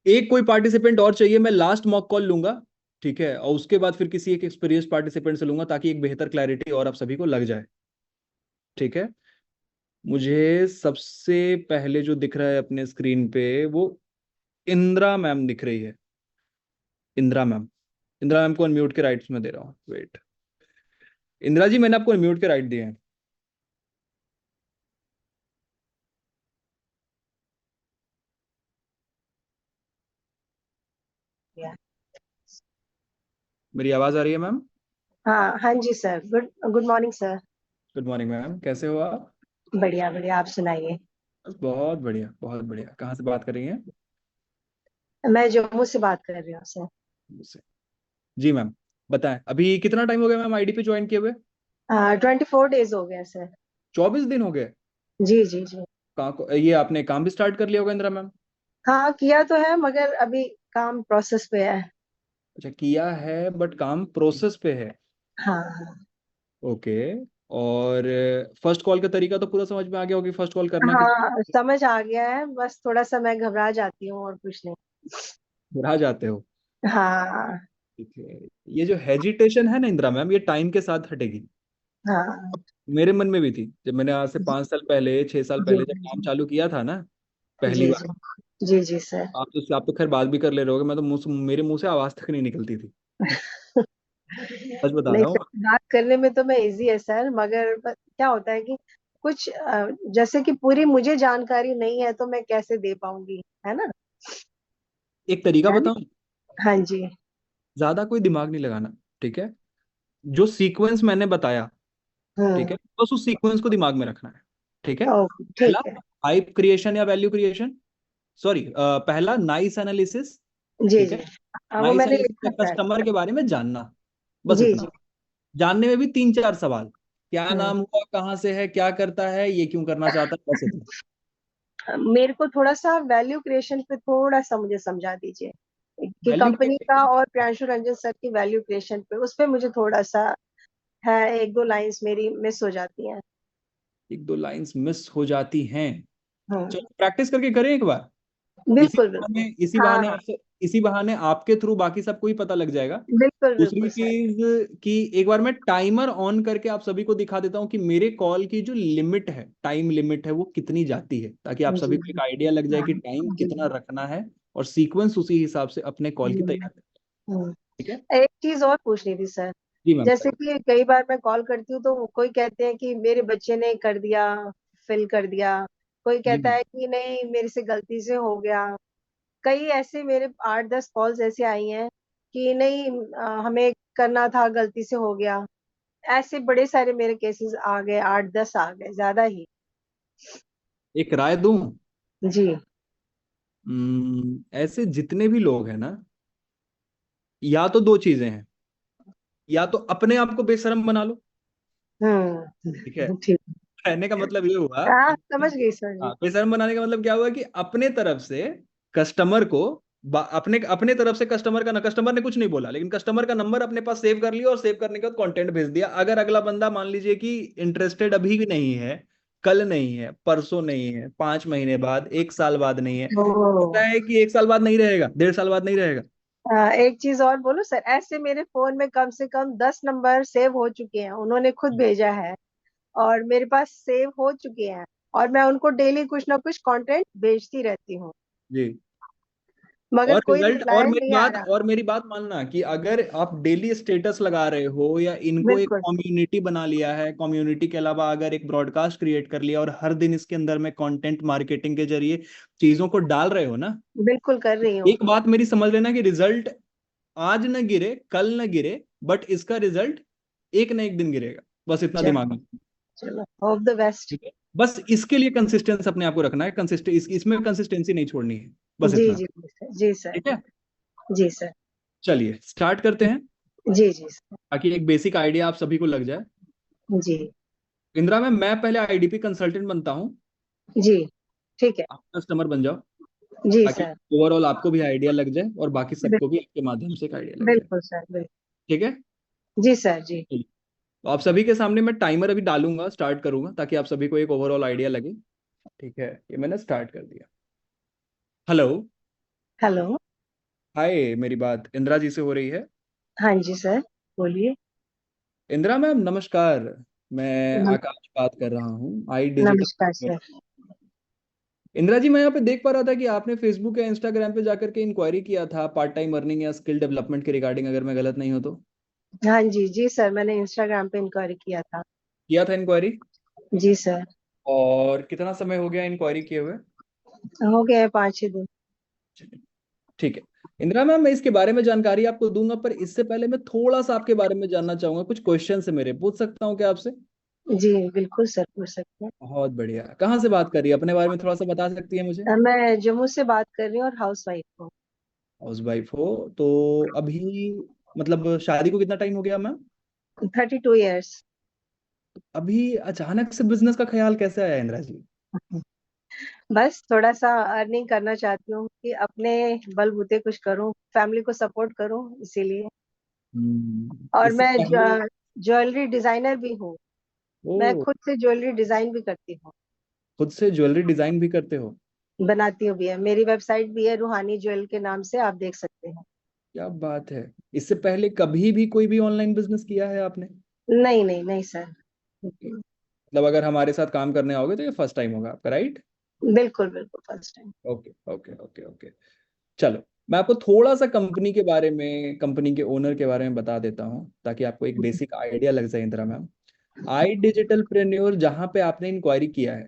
एक कोई पार्टिसिपेंट और चाहिए, मैं लास्ट मॉक कॉल लूंगा। ठीक है। और उसके बाद फिर किसी एक एक्सपीरियंस पार्टिसिपेंट से लूंगा ताकि एक बेहतर क्लैरिटी और आप सभी को लग जाए। ठीक है। मुझे सबसे पहले जो दिख रहा है अपने स्क्रीन पे वो इंदिरा मैम दिख रही है। इंदिरा मैम। इंदिरा मैम को अनम्यूट के राइट्स में दे रहा हूँ, वेट। इंदिरा जी, मैंने आपको अनम्यूट के राइट दिए हैं। मेरी आवाज आ रही है मैम? हाँ हाँ जी sir. Good good morning sir. Good morning ma'am, कैसे हो आप? बढ़िया बढ़िया, आप सुनाइए। बस बहुत बढ़िया, बहुत बढ़िया। कहाँ से बात कर रही हैं? मैं जम्मू से बात कर रही हूँ सर। मुझसे। जी मैम, बताएं अभी कितना टाइम हो गया मैम आईडी पे ज्वाइन किए हुए? 24 डेज हो गए सर। 24 दिन हो गए? जी जी जी। ये आपने काम भी स्टार्ट कर लिया होगा इंदिरा मैम? हाँ किया तो है, मगर अभी काम प्रोसेस पे है। अच्छा, किया है बट काम प्रोसेस पे है। हाँ हाँ। ओके। और फर्स्ट कॉल का तरीका तो पूरा समझ में आ गया होगी, फर्स्ट कॉल करना किस हाँ समझ आ गया है, बस थोड़ा सा मैं घबरा जाती हूँ और कुछ नहीं। रह जाते हो? हाँ ठीक है। ये जो हेजिटेशन है ना इंदिरा मैम, ये टाइम के साथ हटेगी। हाँ। मेरे मन में भी थी जब मैंने आज से 5 साल पहले, 6 साल जी पहले जब काम चालू किया था ना, पहली जी बार। जी जी जी सर। आप तो खैर बात भी कर ले रहे होगे, मैं तो मेरे मुंह से आवाज तक नहीं निकलती थी। सच बता नहीं रहा हूँ। सर, बात करने में तो मैं इजी है सर, मगर क्या होता है कि कुछ जैसे कि पूरी मुझे जानकारी नहीं है तो मैं कैसे दे पाऊंगी, है ना? एक तरीका है ना? बताऊं, हाँ जी। ज्यादा कोई दिमाग नहीं लगाना, ठीक है? जो सीक्वेंस मैंने बताया, ठीक है, बस उस सीक्वेंस को दिमाग में रखना है, ठीक है? ओके, पहला ठीक है। हाइप क्रिएशन या वैल्यू क्रिएशन, सॉरी, पहला नाइस एनालिसिस, जी ठीक जी। है? हाँ, वो नाइस मैंने एनालिसिस लिखा या था। कस्टमर के बारे में जानना, बस जी जी। इतना। जानने में भी तीन चार सवाल, क्या हम्म। नाम हुआ, कहाँ से है, क्या करता है, ये क्यों करना चाहता है, बस इतना। मेरे को थोड़ा सा वैल्यू क्रिएशन पे थोड़ा सा मुझे समझा दीजिए कि वैल्यू कंपनी का और प्रियांशु रंजन सर की वैल्यू क्रिएशन पे, उस पे मुझे थोड़ा सा है, एक दो लाइंस मेरी मिस हो जाती हैं। एक दो लाइंस मिस हो जाती हैं। हम्म। चलो प्रैक्टिस करके करें एक बार। बिल्कुल बिल्कुल। इसी हाँ बहाने हाँ। आपसे, इसी बहाने आपके थ्रू बाकी सबको ही पता लग जाएगा। बिल्कुल दूसरी बिल्कुल सर। चीज कि एक बार मैं टाइमर ऑन करके आप सभी को दिखा देता हूँ कि मेरे कॉल की जो लिमिट है, टाइम लिमिट है, वो कितनी जाती है, ताकि आप जी सभी को एक जी। आइडिया लग जाए हाँ कि टाइम जी कितना रखना है, और सीक्वेंस उसी हिसाब से अपने कॉल की जी। तैयार करें। हम्म। ठीक है? एक चीज और पूछनी थी सर। जी मैम जैसे बताइए। कि कई बार मैं कॉल करती हूँ तो कोई कहते हैं कि मेरे बच्चे ने कर दिया, फिल कर दिया। कोई जी कहता मैम। है कि नहीं मेरे से गलती से हो गया। कई ऐसे मेरे 8-10 कॉल्स ऐसे आई हैं कि नहीं हमें करना था, गलती से हो गया। ऐसे बड़े सारे मेरे केसेस आ गए, 8-10 आ गए, ज्यादा ही। एक राय दूं, जी। ऐसे जितने भी लोग हैं ना, या तो दो चीजें हैं, या तो अपने आप को बेशरम बना लो, ठीक है? ठीक। कहने का मतलब ये हुआ, हाँ, समझ गई सर जी। हाँ, बेशर्म बनाने का मतलब क्या हुआ कि अपने तरफ से कस्टमर को, अपने अपने तरफ से कस्टमर का ना, कस्टमर ने कुछ नहीं बोला, लेकिन कस्टमर का नंबर अपने पास सेव कर लिया, और सेव करने के बाद कंटेंट भेज दिया। अगर अगला बंदा मान लीजिए कि इंटरेस्टेड अभी भी नहीं है, कल नहीं है, परसों नहीं है, 5 महीने बाद, 1 साल बाद नहीं है, ओ। पता है कि 1 साल बाद नहीं रहेगा, 1.5 साल बाद नहीं रहेगा। एक चीज और बोलो सर, ऐसे मेरे फोन में कम से कम 10 नंबर सेव हो चुके हैं, उन्होंने खुद भेजा है और मेरे पास सेव हो चुके हैं, और मैं उनको डेली कुछ ना कुछ कंटेंट भेजती रहती हूँ, जी। मगर और कोई रिजल्ट, रिप्लाई नहीं आ रहा। और मेरी बात मानना कि अगर आप डेली स्टेटस लगा रहे हो, या इनको एक बिल्कुल। कम्युनिटी बना लिया है, कम्युनिटी के अलावा अगर एक ब्रॉडकास्ट क्रिएट कर लिया, और हर दिन इसके अंदर में कंटेंट मार्केटिंग के जरिए चीजों को डाल रहे हो ना, बिल्कुल कर रही हूँ। एक बात मेरी समझ लेना कि रिजल्ट आज न गिरे, कल न गिरे, बट इसका रिजल्ट एक न एक दिन गिरेगा, बस इतना दिमाग चलो। में। चलो, होप द बेस्ट। ठीक है? बस इसके लिए कंसिस्टेंस अपने आप को रखना है, इसमें कंसिस्टेंसी नहीं छोड़नी है, बस जी इतना। जी जी सर, जी सर। ठीक है? जी सर। चलिए स्टार्ट करते हैं, जी जी सर। ताकि एक बेसिक आइडिया आप सभी को लग जाए। जी इंदिरा में मैं पहले आईडीपी कंसल्टेंट बनता हूँ, जी। ठीक है। आप कस्टमर बन जाओ, जी ताकि सर। ओवरऑल आपको भी आइडिया लग जाए, और बाकी बिल- सबको भी आपके माध्यम से एक आइडिया लग जाए। बिल्कुल सर, बिल्कुल। ठीक है? जी सर जी। चलिए। तो आप सभी के सामने मैं टाइमर अभी डालूंगा, स्टार्ट करूंगा, ताकि आप सभी को एक ओवरऑल आइडिया लगे। ठीक है, ये मैंने स्टार्ट कर दिया। हेलो। हेलो। हाय, मेरी बात इंदिरा जी से हो रही है? हाँ जी सर, बोलिए। इंदिरा मैम नमस्कार, मैं नम, आकाश बात कर रहा हूँ, आई डिजिटल। नमस्कार सर। इंदिरा जी, मैं यहाँ पे देख पा रहा था कि आपने फेसबुक या इंस्टाग्राम पे जाकर के इंक्वायरी किया था पार्ट टाइम अर्निंग या स्किल डेवलपमेंट के रिगार्डिंग, अगर मैं गलत नहीं हो तो। हाँ जी जी सर, मैंने इंस्टाग्राम पे इंक्वायरी किया था। किया था इंक्वायरी? जी सर। और कितना समय हो गया इंक्वायरी किए हुए? हो गया है 5-6 दिन। ठीक है। इंदिरा मैम, मैं इसके बारे में जानकारी आपको दूंगा, पर इससे पहले मैं थोड़ा सा आपके बारे में जानना चाहूंगा, कुछ क्वेश्चन है मेरे, पूछ सकता हूँ क्या आपसे? जी बिल्कुल सर, पूछ सकते हैं। बहुत बढ़िया। कहाँ से बात कर रही है, अपने बारे में थोड़ा सा बता सकती है मुझे? मैं जम्मू से बात कर रही हूँ और हाउस वाइफ हूँ। हाउस वाइफ हो तो अभी, मतलब शादी को कितना टाइम हो गया मैम? 32 years। अभी अचानक से बिजनेस का ख्याल कैसे आया इंदिरा जी? बस थोड़ा सा अर्निंग करना चाहती हूँ कि अपने बलबूते कुछ करूँ, फैमिली को सपोर्ट करूँ, इसीलिए। और इससे मैं पहले? ज्वेलरी डिजाइनर भी हूँ। ओ, मैं खुद से ज्वेलरी डिजाइन भी करती हूँ, खुद से ज्वेलरी डिजाइन भी करते हो? बनाती हूँ भी है। मेरी वेबसाइट भी है, रूहानी ज्वेल के नाम से, आप देख सकते हैं। क्या बात है! इससे पहले कभी भी कोई भी ऑनलाइन बिजनेस किया है आपने? नहीं नहीं नहीं सर। ओके, मतलब अगर हमारे साथ काम करने आओगे तो ये फर्स्ट टाइम होगा आपका, राइट? बिल्कुल बिल्कुल, first time. Okay okay okay okay. चलो, मैं आपको थोड़ा सा कंपनी के बारे में, कंपनी के ओनर के बारे में बता देता हूँ ताकि आपको एक बेसिक आइडिया लग जाए इंदिरा मैम। आई डिजिटल प्रेन्योर जहां पे आपने इंक्वायरी किया है,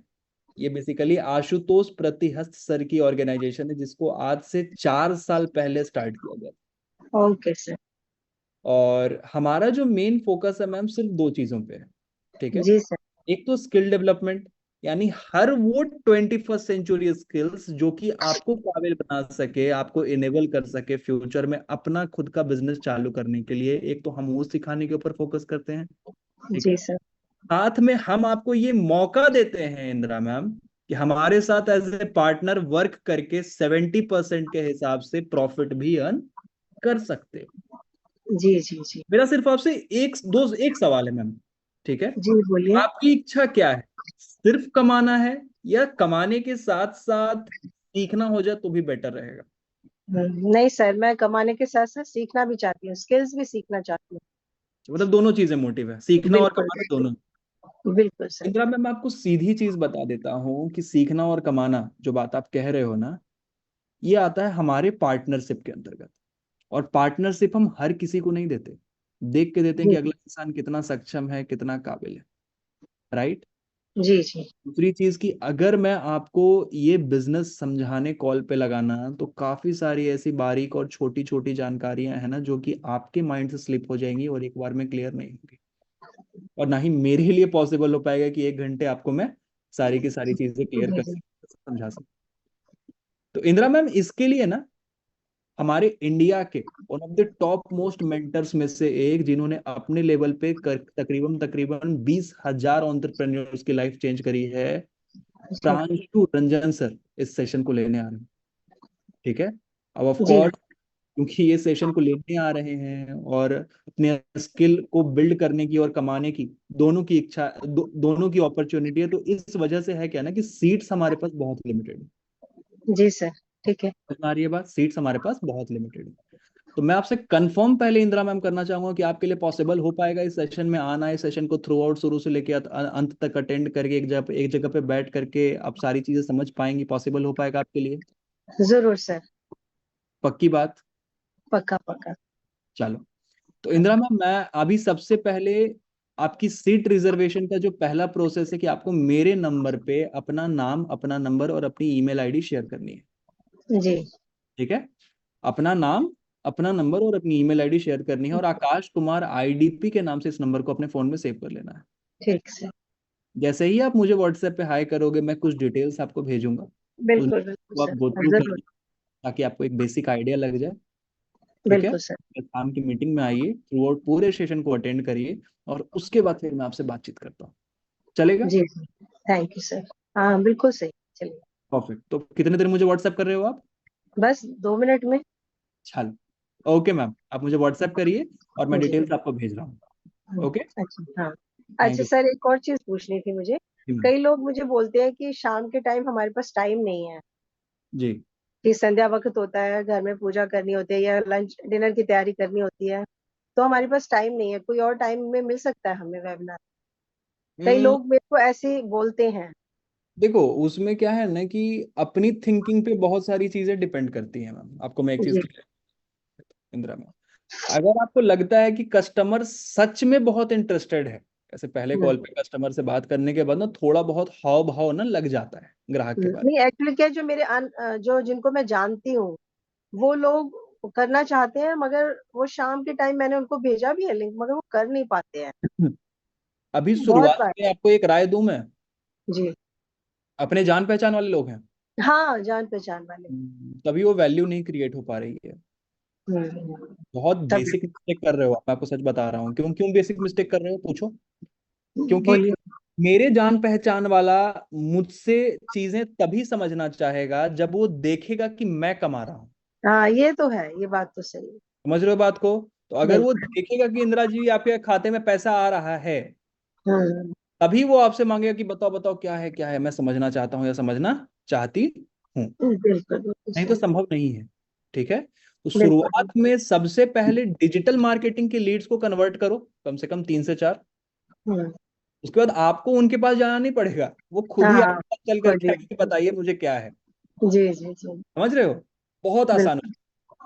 ये बेसिकली आशुतोष प्रतिहस्त सर की ऑर्गेनाइजेशन है, जिसको आज से 4 साल पहले स्टार्ट किया गया। Okay sir. और हमारा जो मेन फोकस है मैम सिर्फ 2 चीजों पे है, ठीक है। जी सर। एक तो स्किल डेवलपमेंट, यानी हर वो 21st सेंचुरी स्किल्स जो कि आपको काबिल बना सके, आपको इनेबल कर सके फ्यूचर में अपना खुद का बिजनेस चालू करने के लिए। एक तो हम वो सिखाने के ऊपर फोकस करते हैं, ठीक है। जी सर। साथ में हम आपको ये मौका देते हैं इंदिरा मैम कि हमारे साथ एज ए पार्टनर वर्क करके 70% के हिसाब से प्रॉफिट भी अर्न कर सकते हो। जी जी जी। मेरा सिर्फ आपसे एक सवाल है मैम, ठीक है। जी बोलिए। आपकी इच्छा क्या है, सिर्फ कमाना है या कमाने के साथ साथ सीखना हो जाए तो भी बेटर रहेगा? नहीं सर, मैं कमाने के साथ साथ सीखना भी चाहती हूँ, स्किल्स भी सीखना चाहती हूँ। मतलब दोनों चीजें मोटिव है, सीखना और बिल्कुल। कमाना दोनों। बिल्कुल सर। इंदिरा मैं आपको सीधी चीज बता देता हूँ कि सीखना और कमाना जो बात आप कह रहे हो ना, ये आता है हमारे पार्टनरशिप के अंतर्गत। और पार्टनरशिप हम हर किसी को नहीं देते, देख के देते हैं कि जी अगला इंसान कितना सक्षम है, कितना काबिल है, राइट। जी जी। दूसरी चीज की, अगर मैं आपको ये बिजनेस समझाने कॉल पे लगाना, तो काफी सारी ऐसी बारीक और छोटी छोटी जानकारियां हैं ना जो कि आपके माइंड से स्लिप हो जाएंगी और एक बार में क्लियर नहीं होंगी। और ना ही मेरे लिए पॉसिबल हो पाएगा कि 1 घंटे आपको मैं सारी की सारी चीजें क्लियर कर जी सकूं, समझा सकूं। तो इंदिरा मैम इसके लिए ना हमारे इंडिया के one of the top most mentors में से एक, जिन्होंने अपने लेवल पे तकरीबन तकरीबन 20,000 एंटरप्रेन्योर्स की लाइफ चेंज करी है, जी प्रांशु रंजन सर इस सेशन को लेने आ रहे हैं, ठीक है। अब ऑफ जी। कोर्स क्योंकि ये सेशन को लेने आ रहे हैं और अपने स्किल को बिल्ड करने की और कमाने की दोनों की इच्छा, दोनों की अपॉर्चुनिटी है, तो इस वजह से है क्या ना कि सीट्स हमारे पास बहुत लिमिटेड है। जी सर। ठीक है। समझ में आ रही है बात, सीट्स हमारे पास बहुत लिमिटेड है। तो मैं आपसे कंफर्म पहले इंदिरा मैम करना चाहूंगा कि आपके लिए पॉसिबल हो पाएगा इस सेशन में आना, इस सेशन को थ्रू आउट शुरू से लेके अंत तक अटेंड करके एक जगह पे बैठ करके आप सारी चीजें समझ पाएंगी, पॉसिबल हो पाएगा आपके लिए? जरूर सर। पक्की बात? पक्का पक्का। चलो, तो इंदिरा मैम मैं अभी सबसे पहले आपकी सीट रिजर्वेशन का जो पहला प्रोसेस है कि आपको मेरे नंबर पे अपना नाम, अपना नंबर और अपनी ईमेल आईडी शेयर करनी है, जी। ठीक है। अपना नाम, अपना नंबर और अपनी ईमेल आईडी शेयर करनी है, और आकाश कुमार आईडीपी के नाम से इस नंबर को अपने फोन में सेव कर लेना है। ठीक सर। जैसे ही आप मुझे व्हाट्सएप पे हाई करोगे, मैं कुछ डिटेल्स आपको भेजूंगा, उस बिल्कुल बिल्कुल को आप गो सर, थ्रू कर जरूर। लें ताकि आपको एक बेसिक आइडिया लग जाए, ठीक है। बिल्कुल सर। शाम की मीटिंग में आइए, थ्रू आउट पूरे सेशन को अटेंड करिए, और उसके बाद फिर मैं आपसे बातचीत करता हूँ, चलेगा? जी जी। Thank you sir. हाँ बिल्कुल सही। चलिए। परफेक्ट। तो कितने देर मुझे व्हाट्सएप कर रहे हो आप? बस 2 मिनट में। चलो, ओके मैम, आप मुझे व्हाट्सएप करिए और मैं जी। डिटेल्स आपको भेज रहा हूँ। ओके, अच्छा हाँ। थैंक अच्छा यू। सर, एक और चीज पूछनी थी मुझे। कई लोग मुझे बोलते हैं कि शाम के टाइम हमारे पास टाइम नहीं है, जी। कि संध्या वक्त होता है, घर में पूजा करनी होती है या लंच डिनर की तैयारी करनी होती है, तो हमारे पास टाइम नहीं है, कोई और टाइम में मिल सकता है हमें वेबिनार? कई लोग मेरे को ऐसे बोलते हैं। देखो उसमें क्या है ना कि अपनी थिंकिंग पे बहुत सारी चीजें डिपेंड करती हैं मैम। आपको मैं एक चीज जी क्लियर, इंदिरा मैम, अगर आपको लगता है कि कस्टमर सच में बहुत इंटरेस्टेड है, जैसे पहले कॉल पे कस्टमर से बात करने के बाद ना थोड़ा बहुत हाव भाव ना लग जाता है ग्राहक के बारे नहीं, एक्चुअली क्या है, जो मेरे जो जिनको मैं जानती हूँ वो लोग करना चाहते हैं, मगर वो शाम के टाइम मैंने उनको भेजा भी है लिंक, मगर वो कर नहीं पाते हैं। में। अभी बहुत शुरुआत बार। में आपको एक राय दूं मैं, जी। अपने जान पहचान वाले लोग हैं, हाँ, जान पहचान वाले। तभी वो वैल्यू नहीं क्रिएट हो पा रही है। बहुत तभी। बेसिक मिस्टेक कर रहे हो आप, मैं आपको सच बता रहा हूँ। क्यों क्यों बेसिक मिस्टेक कर रहे हो, पूछो। क्योंकि बोलिए। मेरे जान पहचान वाला मुझसे चीजें तभी समझना चाहेगा जब वो देखेगा कि मैं कमा रहा हूँ। हाँ ये तो है, ये बात तो सही है। समझ रहे हो बात को? तो अगर वो बिल्कुल। देखेगा कि इंदिरा जी आपके खाते में पैसा आ रहा है, हम्म। तभी वो आपसे मांगेगा कि बताओ बताओ क्या है, क्या है, मैं समझना चाहता हूँ या समझना चाहती हूँ। बिल्कुल बिल्कुल नहीं तो सही। संभव नहीं है, ठीक है। तो बिल्कुल शुरुआत बिल्कुल। में सबसे पहले डिजिटल मार्केटिंग के लीड्स को कन्वर्ट करो, कम से कम 3 से 4। हम्म। उसके बाद आपको उनके पास जाना नहीं पड़ेगा, वो खुद ही हाँ। आपके पास चल खुद करके ही। आएंगे कि बताइए मुझे क्या है। जी जी जी। समझ रहे हो? बहुत आसान बिल्कुल। है।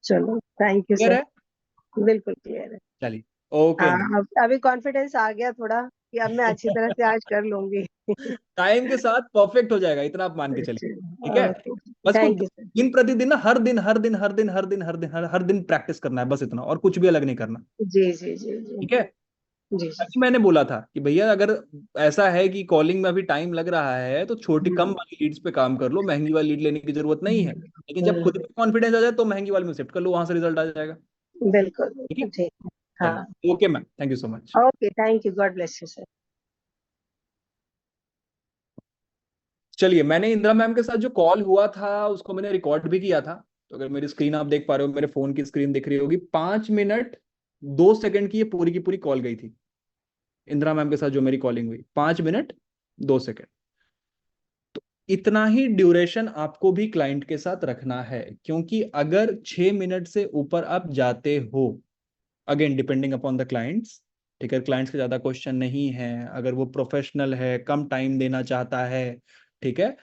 चलो, थैंक यू क्लियर सर। है? बिल्कुल क्लियर है। चलिए, ओके मैम। हाँ, अब अभी कॉन्फिडेंस आ गया थोड़ा कि अब मैं अच्छी तरह से आज कर लूंगी। टाइम के साथ परफेक्ट हो जाएगा, इतना आप मान के चलिए। ठीक है, ओके, बस को थैंक यू सर। दिन प्रतिदिन ना, हर दिन हर दिन हर दिन हर दिन हर दिन हर दिन प्रैक्टिस करना है, बस इतना, और कुछ भी अलग नहीं करना। जी जी जी जी ठीक है, जी जी। अभी मैंने बोला था कि भैया अगर ऐसा है कि कॉलिंग में अभी टाइम लग रहा है तो छोटी कम हम्म, वाली लीड्स पे काम कर लो, महंगी वाली लीड लेने की जरूरत नहीं है। लेकिन जब खुद हम्म, पे कॉन्फिडेंस आ जाए तो महंगी वाली में शिफ्ट कर लो, वहां से रिजल्ट आ जाएगा। बिल्कुल ठीक है, बिल्कुल ठीक है। हाँ। चलो okay ma'am, thank you so much. Okay, thank you, God bless you sir. चलिए, मैंने इंदिरा मैम के साथ जो कॉल हुआ था उसको मैंने रिकॉर्ड भी किया था। तो अगर मेरी स्क्रीन आप देख पा रहे हो, मेरे फोन की स्क्रीन दिख रही होगी, 5 मिनट 2 सेकंड की ये पूरी की पूरी कॉल गई थी। इंदिरा मैम के साथ जो मेरी कॉलिंग हुई, 5 मिनट 2 सेकंड। तो इतना ही ड्यूरेशन आपको भी क्लाइंट के साथ रखना है, क्योंकि अगर 6 मिनट से ऊपर आप जाते हो, again depending upon the clients, ठीक है, क्लाइंट्स के ज्यादा क्वेश्चन नहीं है, अगर वो प्रोफेशनल है, कम टाइम देना चाहता है, ठीक है,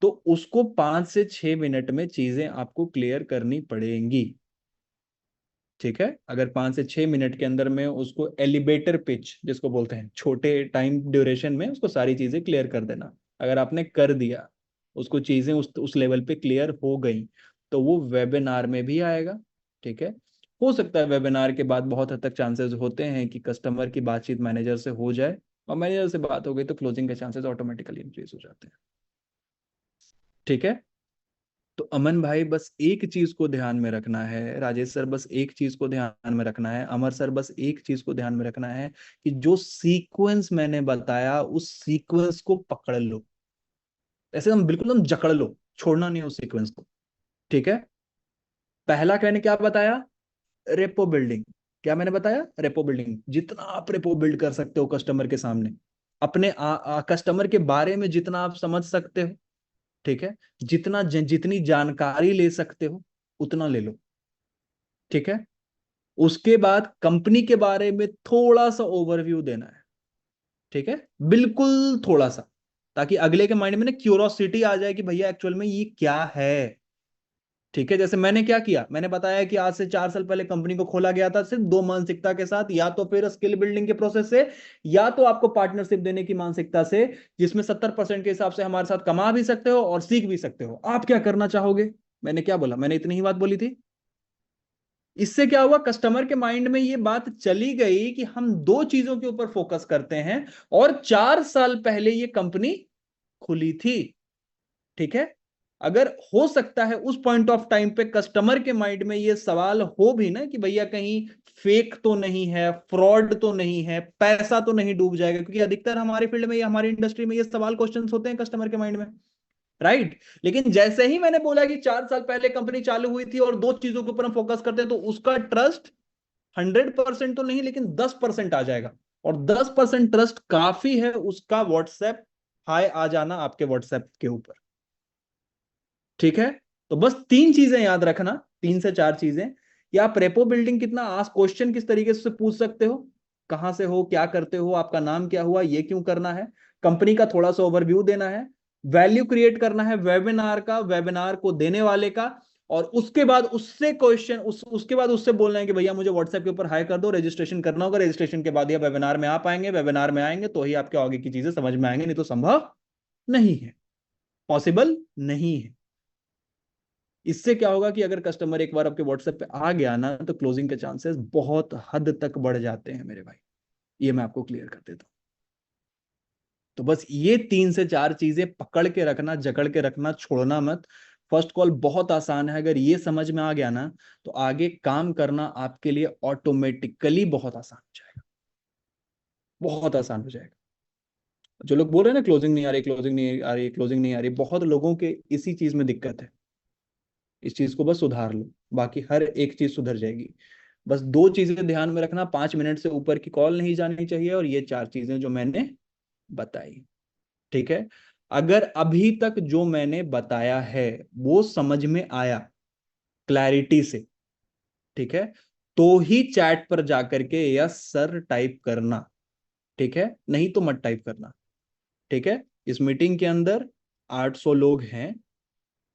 तो उसको 5 से 6 मिनट में चीजें आपको क्लियर करनी पड़ेंगी। ठीक है, अगर 5 से 6 मिनट के अंदर में उसको एलिवेटर पिच जिसको बोलते हैं, छोटे टाइम ड्यूरेशन में उसको सारी चीजें क्लियर कर देना। अगर आपने कर दिया, उसको चीजें उस लेवल पे क्लियर हो गई, तो वो वेबिनार में भी आएगा। ठीक है, हो सकता है वेबिनार के बाद बहुत हद तक चांसेस होते हैं कि कस्टमर की बातचीत मैनेजर से हो जाए, और मैनेजर से बात हो गई तो क्लोजिंग के चांसेस ऑटोमेटिकली इंक्रीज हो जाते हैं। ठीक है, तो अमन भाई बस एक चीज को ध्यान में रखना है, राजेश सर बस एक चीज को ध्यान में रखना है, अमर सर बस एक चीज को ध्यान में रखना है कि जो सीक्वेंस मैंने बताया उस सीक्वेंस को पकड़ लो, ऐसे हम बिल्कुल हम जकड़ लो, छोड़ना नहीं उस सीक्वेंस को। ठीक है, पहला मैंने क्या बताया, रेपो बिल्डिंग। क्या मैंने बताया, रेपो बिल्डिंग, जितना आप रेपो बिल्ड कर सकते हो कस्टमर के सामने, अपने कस्टमर के बारे में जितना आप समझ सकते हो, ठीक है, जितनी जानकारी ले सकते हो उतना ले लो। ठीक है, उसके बाद कंपनी के बारे में थोड़ा सा ओवरव्यू देना है। ठीक है, बिल्कुल थोड़ा सा, ताकि अगले के माइंड में ना क्यूरोसिटी आ जाए कि भैया एक्चुअल में ये क्या है। ठीक है, जैसे मैंने क्या किया, मैंने बताया कि आज से 4 साल पहले कंपनी को खोला गया था सिर्फ 2 मानसिकता के साथ, या तो फिर स्किल बिल्डिंग के प्रोसेस से, या तो आपको पार्टनरशिप देने की मानसिकता से, जिसमें 70% के हिसाब से हमारे साथ कमा भी सकते हो और सीख भी सकते हो, आप क्या करना चाहोगे। मैंने क्या बोला, मैंने इतनी ही बात बोली थी। इससे क्या हुआ, कस्टमर के माइंड में ये बात चली गई कि हम दो चीजों के ऊपर फोकस करते हैं, और 4 साल पहले ये कंपनी खुली थी। ठीक है, अगर हो सकता है उस पॉइंट ऑफ टाइम पे कस्टमर के माइंड में ये सवाल हो भी ना कि भैया कहीं फेक तो नहीं है, फ्रॉड तो नहीं है, पैसा तो नहीं डूब जाएगा, क्योंकि अधिकतर हमारे फील्ड में या हमारी इंडस्ट्री में ये सवाल क्वेश्चंस होते हैं कस्टमर के माइंड में, राइट। लेकिन जैसे ही मैंने बोला कि 4 साल पहले कंपनी चालू हुई थी और दो चीजों के ऊपर हम फोकस करते हैं, तो उसका ट्रस्ट 100% तो नहीं लेकिन 10% आ जाएगा, और 10% ट्रस्ट काफी है उसका व्हाट्सएप हाई आ जाना आपके व्हाट्सएप के ऊपर। ठीक है, तो बस 3 चीजें याद रखना, 3 से 4 चीजें, कि आप रेपो बिल्डिंग कितना आज क्वेश्चन किस तरीके से पूछ सकते हो, कहां से हो, क्या करते हो, आपका नाम क्या हुआ, ये क्यों करना है, कंपनी का थोड़ा सा ओवरव्यू देना है, वैल्यू क्रिएट करना है वेबिनार का, वेबिनार को देने वाले का, और उसके बाद उससे क्वेश्चन उसके बाद उससे बोलना है कि भैया मुझे व्हाट्सएप के ऊपर हाई कर दो, रजिस्ट्रेशन करना होगा, रजिस्ट्रेशन के बाद या वेबिनार में आ पाएंगे, वेबिनार में आएंगे तो ही आपके आगे की चीजें समझ में आएंगे, नहीं तो संभव नहीं है, पॉसिबल नहीं है। इससे क्या होगा कि अगर कस्टमर एक बार आपके व्हाट्सएप पे आ गया ना, तो क्लोजिंग के चांसेस बहुत हद तक बढ़ जाते हैं मेरे भाई, ये मैं आपको क्लियर कर देता हूं। तो बस ये 3 से 4 चीजें पकड़ के रखना, जकड़ के रखना, छोड़ना मत। फर्स्ट कॉल बहुत आसान है, अगर ये समझ में आ गया ना, तो आगे काम करना आपके लिए ऑटोमेटिकली बहुत आसान हो जाएगा, बहुत आसान हो जाएगा। जो लोग बोल रहे हैं ना क्लोजिंग नहीं आ रही, क्लोजिंग नहीं आ रही, क्लोजिंग नहीं आ रही, बहुत लोगों के इसी चीज में दिक्कत है। इस चीज को बस सुधार लो, बाकी हर एक चीज सुधर जाएगी। बस 2 चीजें ध्यान में रखना, 5 मिनट से ऊपर की कॉल नहीं जानी चाहिए, और ये 4 चीजें जो मैंने बताई। ठीक है, अगर अभी तक जो मैंने बताया है वो समझ में आया क्लैरिटी से, ठीक है, तो ही चैट पर जाकर के यस सर टाइप करना। ठीक है, नहीं तो मत टाइप करना। ठीक है, इस मीटिंग के अंदर 800 लोग हैं,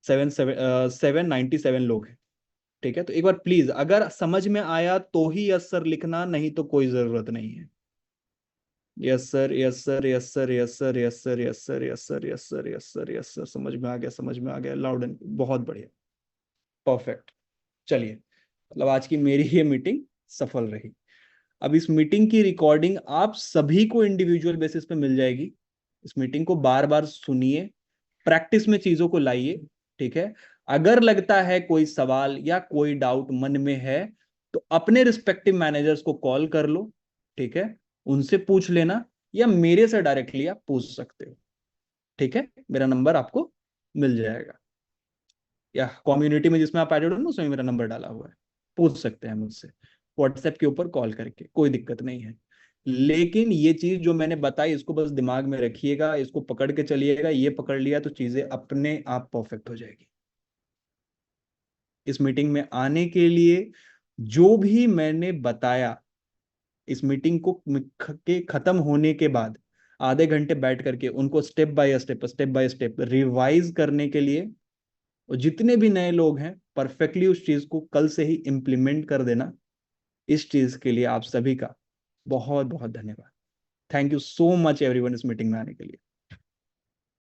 797 लोग हैं। ठीक है, तो एक बार प्लीज अगर समझ में आया तो ही यस सर लिखना, नहीं तो कोई जरूरत नहीं है। Yes sir, yes sir, yes sir, yes sir, yes sir, yes sir, yes sir, yes sir, yes sir, yes sir, समझ में आ गया, समझ में आ गया, लाउड एंड बहुत बढ़िया, परफेक्ट। चलिए, मतलब आज की मेरी ये मीटिंग सफल रही। अब इस मीटिंग की रिकॉर्डिंग आप सभी को इंडिविजुअल बेसिस पे मिल जाएगी। इस मीटिंग को बार बार सुनिए, प्रैक्टिस में चीजों को लाइए, ठीक है। अगर लगता है कोई सवाल या कोई डाउट मन में है तो अपने रिस्पेक्टिव मैनेजर्स को कॉल कर लो, ठीक है, उनसे पूछ लेना, या मेरे से डायरेक्टली आप पूछ सकते हो, ठीक है। मेरा नंबर आपको मिल जाएगा, या कम्युनिटी में जिसमें आप एडेड हो ना उसमें मेरा नंबर डाला हुआ है, पूछ सकते हैं मुझसे व्हाट्सएप के ऊपर कॉल करके, कोई दिक्कत नहीं है। लेकिन ये चीज जो मैंने बताई इसको बस दिमाग में रखिएगा, इसको पकड़ के चलिएगा, ये पकड़ लिया तो चीजें अपने आप परफेक्ट हो जाएगी। इस मीटिंग में आने के लिए जो भी मैंने बताया, इस मीटिंग को के खत्म होने के बाद आधे घंटे बैठ करके उनको स्टेप बाय स्टेप रिवाइज करने के लिए, और जितने भी नए लोग हैं परफेक्टली उस चीज को कल से ही इंप्लीमेंट कर देना। इस चीज के लिए आप सभी का बहुत बहुत धन्यवाद। Thank you so much everyone इस मीटिंग में आने के लिए।